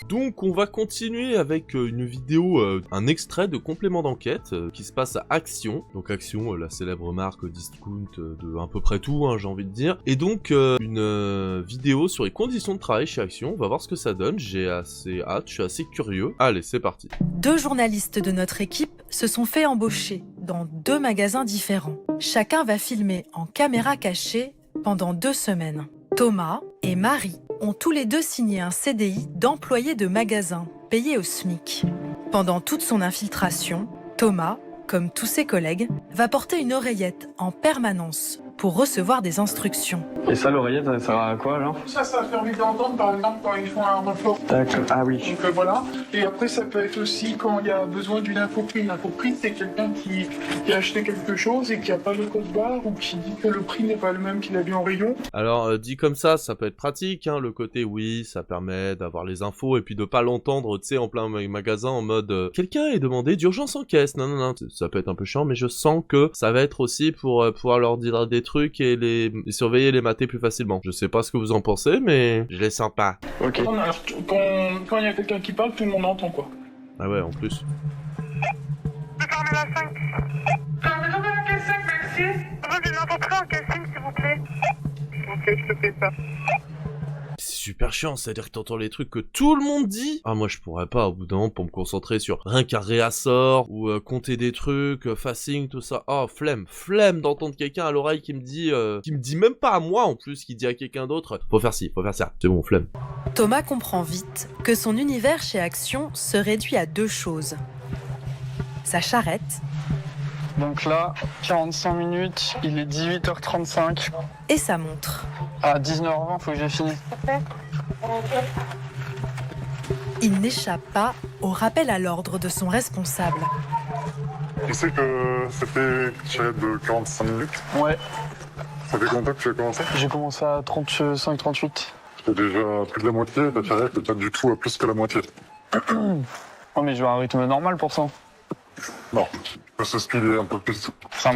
Donc on va continuer avec une vidéo, un extrait de complément d'enquête qui se passe à Action. Donc Action, la célèbre marque discount de à peu près tout, hein, j'ai envie de dire. Et donc une vidéo sur les conditions de travail chez Action. On va voir ce que ça donne, j'ai assez hâte, je suis assez curieux. Allez, c'est parti. 2 journalistes de notre équipe se sont fait embaucher dans 2 magasins différents. Chacun va filmer en caméra cachée pendant 2 semaines. Thomas et Marie ont tous les 2 signé un CDI d'employé de magasin, payé au SMIC. Pendant toute son infiltration, Thomas, comme tous ses collègues, va porter une oreillette en permanence pour recevoir des instructions. Et ça, l'oreillette, ça sert à quoi, genre? Ça permet d'entendre, par exemple, quand ils font un renfort. D'accord, ah oui. Donc voilà. Et après, ça peut être aussi quand il y a besoin d'une infoprix. Une infoprix, c'est quelqu'un qui a acheté quelque chose et qui n'a pas le code barre ou qui dit que le prix n'est pas le même qu'il a vu en rayon. Alors dit comme ça peut être pratique, hein, le côté oui, ça permet d'avoir les infos et puis de pas l'entendre, tu sais, en plein magasin en mode quelqu'un est demandé d'urgence en caisse, non, ça peut être un peu chiant, mais je sens que ça va être aussi pour pouvoir leur dire des trucs et les surveiller, les mater plus facilement. Je sais pas ce que vous en pensez, mais je les sens pas. Ok. Quand il y a quelqu'un qui parle, tout le monde entend, quoi. Ah ouais, en plus. Fermez la 5. Fermez la caisse 5, merci. J'ai une infoprix en casting, s'il vous plaît. Ok, je te fais ça. C'est super chiant, c'est-à-dire que t'entends les trucs que tout le monde dit. Ah, moi je pourrais pas au bout d'un moment pour me concentrer sur rien qu'un réassort ou compter des trucs, facing, tout ça. Oh, flemme d'entendre quelqu'un à l'oreille qui me dit même pas à moi en plus, qui dit à quelqu'un d'autre. Faut faire ci, faut faire ça. C'est bon, flemme. Thomas comprend vite que son univers chez Action se réduit à 2 choses. Sa charrette Donc là, 45 minutes, il est 18h35. et sa montre. À 19h20, faut que j'ai fini. Il n'échappe pas au rappel à l'ordre de son responsable. Tu sais que c'était une charrette de 45 minutes. Ouais, Ça fait combien de temps que tu as commencé? j'ai commencé à 35-38. C'est déjà plus de la moitié, ta charrette est pas du tout à plus que la moitié. Oh, mais je vais à un rythme normal pour ça. Non, faut se speeder un peu plus.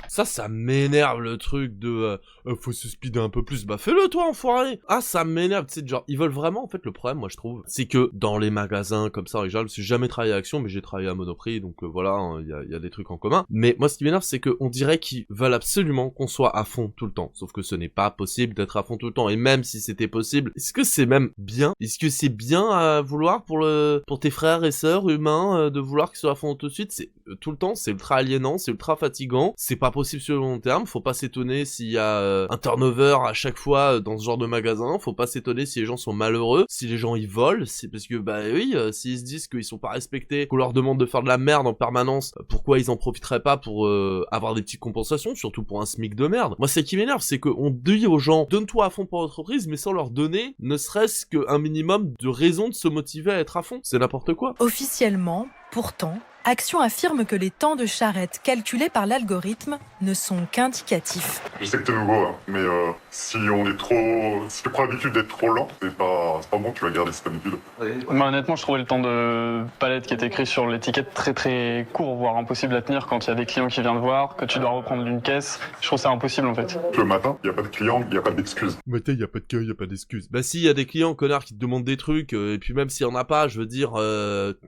Ça m'énerve le truc de faut se speeder un peu plus. Bah fais-le toi, enfoiré. Ah, ça m'énerve, tu sais, genre ils veulent vraiment, en fait, le problème, moi je trouve, c'est que dans les magasins comme ça, j'ai jamais travaillé à Action, mais j'ai travaillé à Monoprix, donc voilà, il y a des trucs en commun. Mais moi ce qui m'énerve, c'est que on dirait qu'ils veulent absolument qu'on soit à fond tout le temps, sauf que ce n'est pas possible d'être à fond tout le temps. Et même si c'était possible, est-ce que c'est même bien? Est-ce que c'est bien à vouloir pour tes frères et sœurs humains de vouloir qu'ils soient à fond tout de suite? C'est tout le temps, c'est ultra aliénant, c'est ultra fatigant, c'est pas possible sur le long terme. Faut pas s'étonner s'il y a un turnover à chaque fois dans ce genre de magasin, faut pas s'étonner si les gens sont malheureux, si les gens ils volent, c'est parce que bah oui, s'ils se disent qu'ils sont pas respectés, qu'on leur demande de faire de la merde en permanence, pourquoi ils en profiteraient pas pour avoir des petites compensations, surtout pour un SMIC de merde. Moi c'est qui m'énerve, c'est qu'on dit aux gens donne-toi à fond pour l'entreprise, mais sans leur donner ne serait-ce qu'un minimum de raison de se motiver à être à fond. C'est n'importe quoi. Officiellement, pourtant, Action affirme que les temps de charrette calculés par l'algorithme ne sont qu'indicatifs. Je sais que t'es nouveau, hein, mais si tu prends l'habitude d'être trop lent, c'est pas bon, tu vas garder cette habitude. Mais honnêtement, je trouvais le temps de palette qui est écrit sur l'étiquette très très court, voire impossible à tenir quand il y a des clients qui viennent voir, que tu dois reprendre d'une caisse. Je trouve ça impossible en fait. Le matin, il n'y a pas de client, il n'y a pas d'excuses. Mais il y a pas de cas, y a pas d'excuses. Bah si, y a des clients connards qui te demandent des trucs, et puis même s'il y en a pas, je veux dire,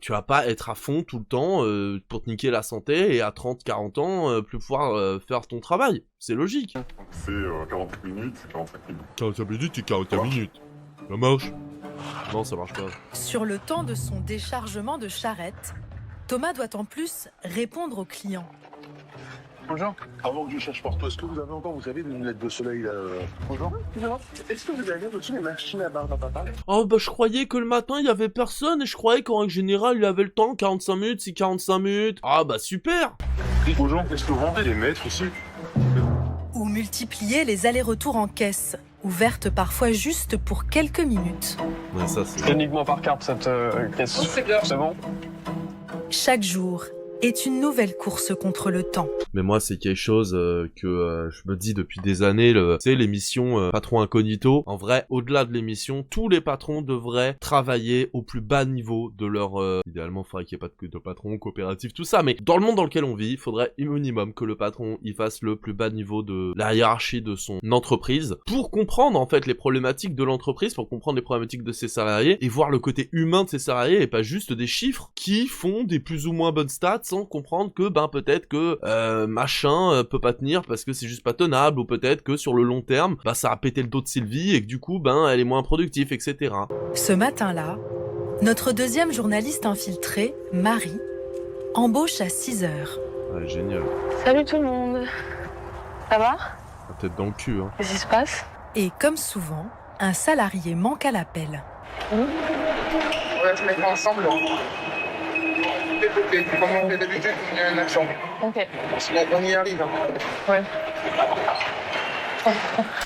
tu vas pas être à fond tout le temps pour te niquer la santé et à 30-40 ans plus pouvoir faire ton travail. C'est logique. C'est 40 minutes, c'est 45 minutes. 45 minutes et 45 minutes. Ça marche? Non, ça marche pas. Sur le temps de son déchargement de charrette, Thomas doit en plus répondre aux clients. Bonjour. Avant que je cherche partout, est-ce que vous avez encore, vous savez, des lunettes de soleil là Bonjour. Est-ce que vous avez aussi les machines à barbe à papa? Oh bah je croyais que le matin il y avait personne et je croyais qu'en règle générale il avait le temps, 45 minutes, c'est 45 minutes. Ah bah super. Bonjour, est-ce que vous vendez les mètres aussi? Ou multiplier les allers-retours en caisse, ouvertes parfois juste pour quelques minutes. Ouais, ça c'est... C'est uniquement par carte cette caisse. C'est bien. C'est bon. Chaque jour, est une nouvelle course contre le temps. Mais moi, c'est quelque chose que je me dis depuis des années, tu sais, l'émission Patron Incognito, en vrai, au-delà de l'émission, tous les patrons devraient travailler au plus bas niveau de leur... idéalement, il faudrait qu'il n'y ait pas de patron, coopératif, tout ça, mais dans le monde dans lequel on vit, il faudrait au minimum que le patron, il fasse le plus bas niveau de la hiérarchie de son entreprise, pour comprendre, en fait, les problématiques de l'entreprise, pour comprendre les problématiques de ses salariés, et voir le côté humain de ses salariés, et pas juste des chiffres qui font des plus ou moins bonnes stats, sans comprendre que, ben, peut-être que machin peut pas tenir parce que c'est juste pas tenable, ou peut-être que sur le long terme, bah ça a pété le dos de Sylvie et que du coup, ben elle est moins productive, etc. Ce matin-là, notre deuxième journaliste infiltrée, Marie, embauche à 6h. Ouais, génial. Salut tout le monde. Ça va? La tête dans le cul, hein. Qu'est-ce qui se passe? Et comme souvent, un salarié manque à l'appel. On va se mettre ensemble. Comme on fait d'habitude, on y a un accent. Ok. On y arrive. Ouais.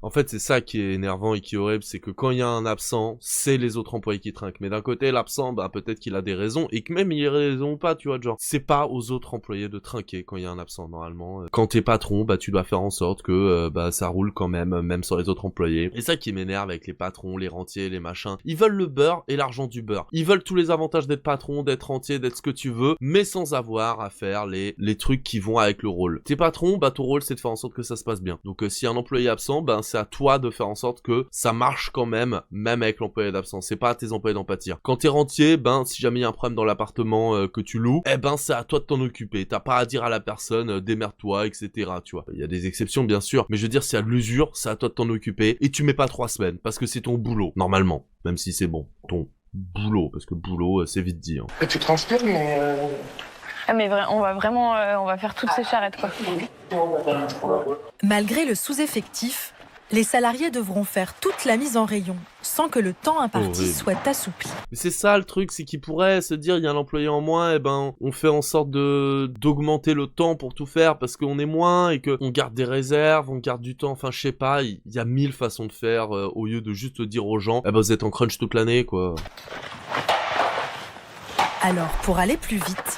En fait, c'est ça qui est énervant et qui est horrible, c'est que quand il y a un absent, c'est les autres employés qui trinquent. Mais d'un côté, l'absent, bah peut-être qu'il a des raisons, et que même il y a raison ou pas, tu vois, genre, c'est pas aux autres employés de trinquer quand il y a un absent, normalement. Quand t'es patron, bah tu dois faire en sorte que bah ça roule quand même sur les autres employés. Et ça qui m'énerve avec les patrons, les rentiers, les machins. Ils veulent le beurre et l'argent du beurre. Ils veulent tous les avantages d'être patron, d'être rentier, d'être ce que tu veux, mais sans avoir à faire les trucs qui vont avec le rôle. T'es patron, bah ton rôle c'est de faire en sorte que ça se passe bien. Donc si un employé absent, ben c'est à toi de faire en sorte que ça marche quand même avec l'employé d'absence. C'est pas à tes employés d'en pâtir. Quand t'es rentier, ben si jamais il y a un problème dans l'appartement que tu loues, eh ben c'est à toi de t'en occuper. T'as pas à dire à la personne démerde-toi, etc. Tu vois. Il y a des exceptions bien sûr, mais je veux dire s'il y a de l'usure, c'est à toi de t'en occuper et tu mets pas 3 semaines parce que c'est ton boulot normalement, même si c'est bon, ton boulot, parce que boulot c'est vite dit. Hein. Et tu transpires, mais... Ah mais on va vraiment, on va faire toutes ces charrettes quoi. Malgré le sous-effectif, les salariés devront faire toute la mise en rayon, sans que le temps imparti soit assoupli. Mais c'est ça le truc, c'est qu'ils pourraient se dire, il y a un employé en moins, et ben on fait en sorte d'augmenter le temps pour tout faire, parce qu'on est moins, et qu'on garde des réserves, on garde du temps, enfin je sais pas, il y a 1000 façons de faire, au lieu de juste dire aux gens, eh ben vous êtes en crunch toute l'année, quoi. Alors, pour aller plus vite,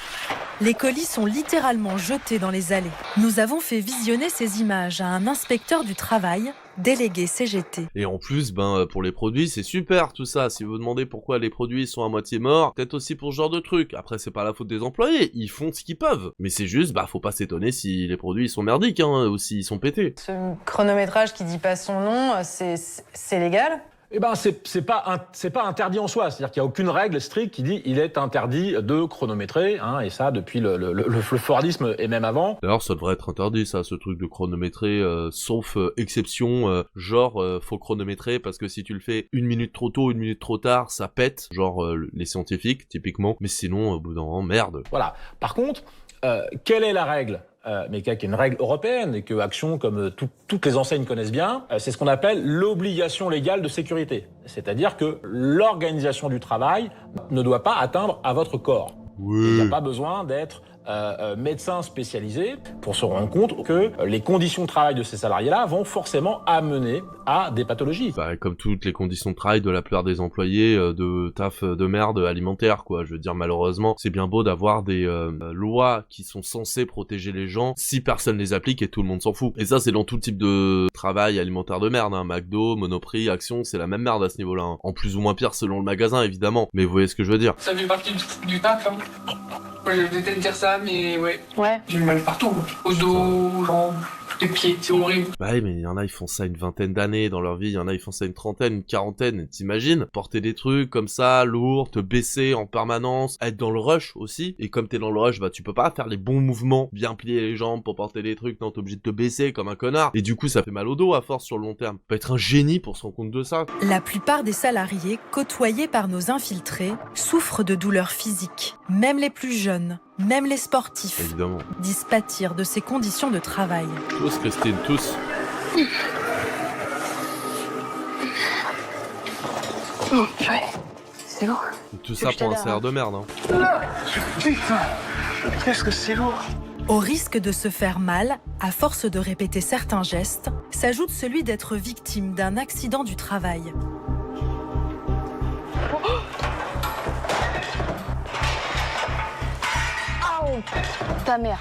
les colis sont littéralement jetés dans les allées. Nous avons fait visionner ces images à un inspecteur du travail, délégué CGT. Et en plus, ben pour les produits, c'est super tout ça. Si vous vous demandez pourquoi les produits sont à moitié morts, peut-être aussi pour ce genre de truc. Après, c'est pas la faute des employés, ils font ce qu'ils peuvent. Mais c'est juste, bah faut pas s'étonner si les produits ils sont merdiques, hein, ou s'ils sont pétés. Ce chronométrage qui dit pas son nom, c'est légal ? Eh ben, c'est pas interdit en soi. C'est-à-dire qu'il n'y a aucune règle stricte qui dit il est interdit de chronométrer, hein, et ça depuis le Fordisme et même avant. D'ailleurs, ça devrait être interdit, ça, ce truc de chronométrer, sauf exception, genre faut chronométrer parce que si tu le fais 1 minute trop tôt, 1 minute trop tard, ça pète, genre les scientifiques typiquement. Mais sinon, au bout d'un moment, merde. Voilà. Par contre, quelle est la règle ? Mais qui est une règle européenne et que Action, comme toutes les enseignes connaissent bien, c'est ce qu'on appelle l'obligation légale de sécurité. C'est-à-dire que l'organisation du travail ne doit pas atteindre à votre corps. Oui. Il n'y a pas besoin d'être médecin spécialisé pour se rendre compte que les conditions de travail de ces salariés-là vont forcément amener à des pathologies. Bah, comme toutes les conditions de travail de la plupart des employés de taf de merde alimentaire, quoi. Je veux dire, malheureusement, c'est bien beau d'avoir des lois qui sont censées protéger les gens si personne les applique et tout le monde s'en fout. Et ça, c'est dans tout type de travail alimentaire de merde, hein. McDo, Monoprix, Action, c'est la même merde à ce niveau-là, hein. En plus ou moins pire selon le magasin, évidemment. Mais vous voyez ce que je veux dire. Ça fait partie du taf, hein. Ouais, je vais peut-être dire ça, mais ouais. Ouais. J'ai mal partout. Au dos, aux jambes, les pieds, c'est horrible. Bah oui, mais il y en a, ils font ça une 20aine d'années dans leur vie, il y en a, ils font ça une 30aine, une 40aine, t'imagines? Porter des trucs comme ça, lourds, te baisser en permanence, être dans le rush aussi, et comme t'es dans le rush, bah tu peux pas faire les bons mouvements, bien plier les jambes pour porter des trucs, non, t'es obligé de te baisser comme un connard, et du coup ça fait mal au dos à force sur le long terme. Peut être un génie pour se rendre compte de ça. La plupart des salariés côtoyés par nos infiltrés souffrent de douleurs physiques. Même les plus jeunes, même les sportifs, Évidemment. disent pâtir de ces conditions de travail. Tous, Christine, tous. Oh, purée. C'est lourd. Et tout ça pour un salaire de merde, hein. Putain, qu'est-ce que c'est lourd. Au risque de se faire mal, à force de répéter certains gestes, s'ajoute celui d'être victime d'un accident du travail. ta mère.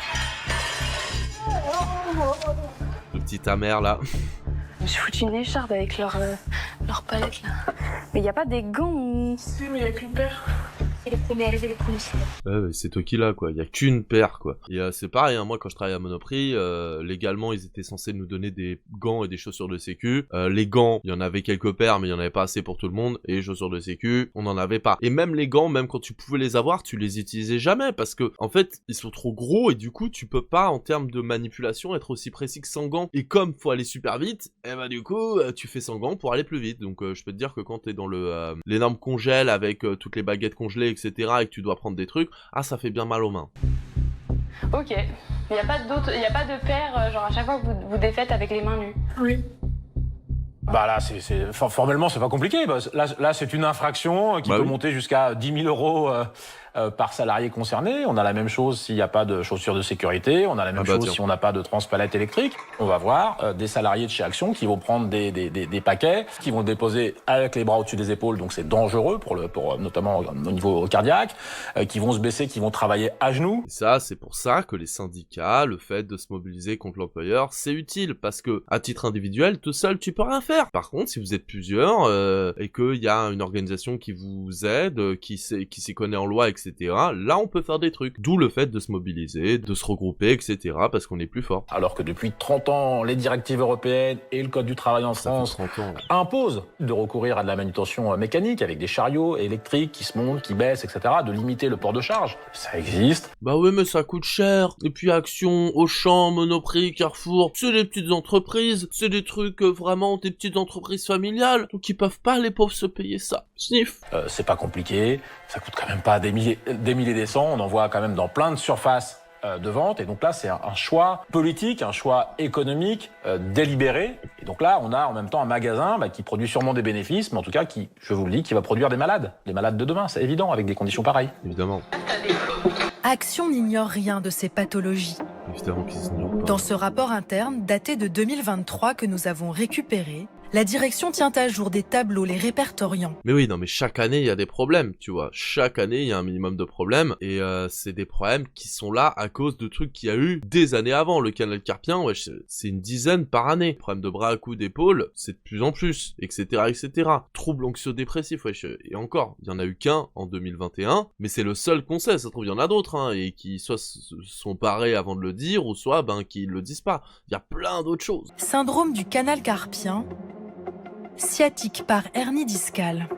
Le petit ta mère là. Je me suis foutu une écharde avec leur palette là. Mais y a pas des gants ou... Si, mais il n'y a qu'une paire. C'est le premier arrivé, le premier sorti. Ouais, c'est toi qui l'as, quoi. Il y a qu'une paire, quoi. Et c'est pareil, hein, moi, quand je travaillais à Monoprix, légalement, ils étaient censés nous donner des gants et des chaussures de sécu. Les gants, il y en avait quelques paires, mais il y en avait pas assez pour tout le monde. Et les chaussures de sécu, on n'en avait pas. Et même les gants, même quand tu pouvais les avoir, tu les utilisais jamais, parce que, en fait, ils sont trop gros, et du coup, tu peux pas, en termes de manipulation, être aussi précis que sans gants. Et comme faut aller super vite, et bah, du coup, tu fais sans gants pour aller plus vite. Donc, je peux te dire que quand t'es dans l'énorme congèle avec toutes les baguettes congelées, etc., et que tu dois prendre des trucs, ah, ça fait bien mal aux mains. Ok. Il n'y a pas de paire, genre à chaque fois que vous défaites avec les mains nues. Oui. Bah là, formellement, c'est pas compliqué. Bah, là, c'est une infraction qui peut monter jusqu'à 10 000 € par salarié concerné. On a la même chose s'il n'y a pas de chaussures de sécurité. On a la même chose si on n'a pas de transpalette électrique. On va voir des salariés de chez Action qui vont prendre des paquets, qui vont déposer avec les bras au-dessus des épaules, donc c'est dangereux pour notamment au niveau cardiaque, qui vont se baisser, qui vont travailler à genoux. Et ça, c'est pour ça que les syndicats, le fait de se mobiliser contre l'employeur, c'est utile, parce que à titre individuel, tout seul, tu peux rien faire. Par contre, si vous êtes plusieurs et qu'il y a une organisation qui vous aide, qui s'y connaît en loi, etc., là, on peut faire des trucs. D'où le fait de se mobiliser, de se regrouper, etc., parce qu'on est plus fort. Alors que depuis 30 ans, les directives européennes et le Code du travail en France imposent de recourir à de la manutention mécanique avec des chariots électriques qui se montent, qui baissent, etc., de limiter le port de charge. Ça existe. Bah oui, mais ça coûte cher. Et puis Action, Auchan, Monoprix, Carrefour, c'est des petites entreprises, c'est des trucs vraiment des petites entreprises familiales, donc ils peuvent pas, les pauvres, se payer ça. Sniff. C'est pas compliqué, ça coûte quand même pas des milliers des cents, on en voit quand même dans plein de surfaces de vente, et donc là c'est un choix politique, un choix économique délibéré, et donc là on a en même temps un magasin qui produit sûrement des bénéfices, mais en tout cas qui, je vous le dis, qui va produire des malades de demain, c'est évident, avec des conditions pareilles. Évidemment. Action n'ignore rien de ces pathologies. Évidemment qu'ils ignorent pas. Dans ce rapport interne daté de 2023 que nous avons récupéré, la direction tient à jour des tableaux les répertoriant. Mais oui, non, mais chaque année, il y a des problèmes, tu vois. Chaque année, il y a un minimum de problèmes, et c'est des problèmes qui sont là à cause de trucs qu'il y a eu des années avant. Le canal carpien, ouais, c'est une dizaine par année. Problème de bras, coups, d'épaule, c'est de plus en plus, etc., etc. Troubles anxio-dépressifs, ouais, et encore, il y en a eu qu'un en 2021, mais c'est le seul qu'on sait. Ça se trouve, il y en a d'autres, hein, et qui soit sont parés avant de le dire, ou soit, qui le disent pas. Il y a plein d'autres choses. Syndrome du canal carpien, sciatique par hernie discale.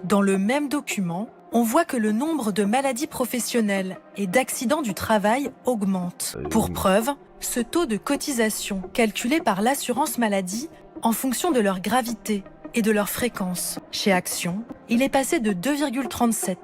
Dans le même document, on voit que le nombre de maladies professionnelles et d'accidents du travail augmente. Pour preuve, ce taux de cotisation calculé par l'assurance maladie en fonction de leur gravité et de leur fréquence. Chez Action, il est passé de 2,37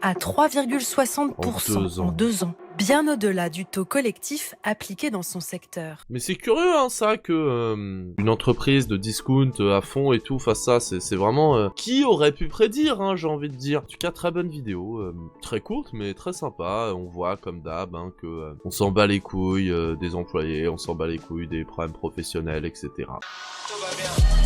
à 3,60% en 2 ans. Bien au-delà du taux collectif appliqué dans son secteur. Mais c'est curieux, hein, ça, que une entreprise de discount à fond et tout fasse ça. C'est vraiment... qui aurait pu prédire, hein, j'ai envie de dire. En tout cas, très bonne vidéo. Très courte, mais très sympa. On voit, comme d'hab, hein, que on s'en bat les couilles des employés, on s'en bat les couilles des problèmes professionnels, etc. Tout va bien.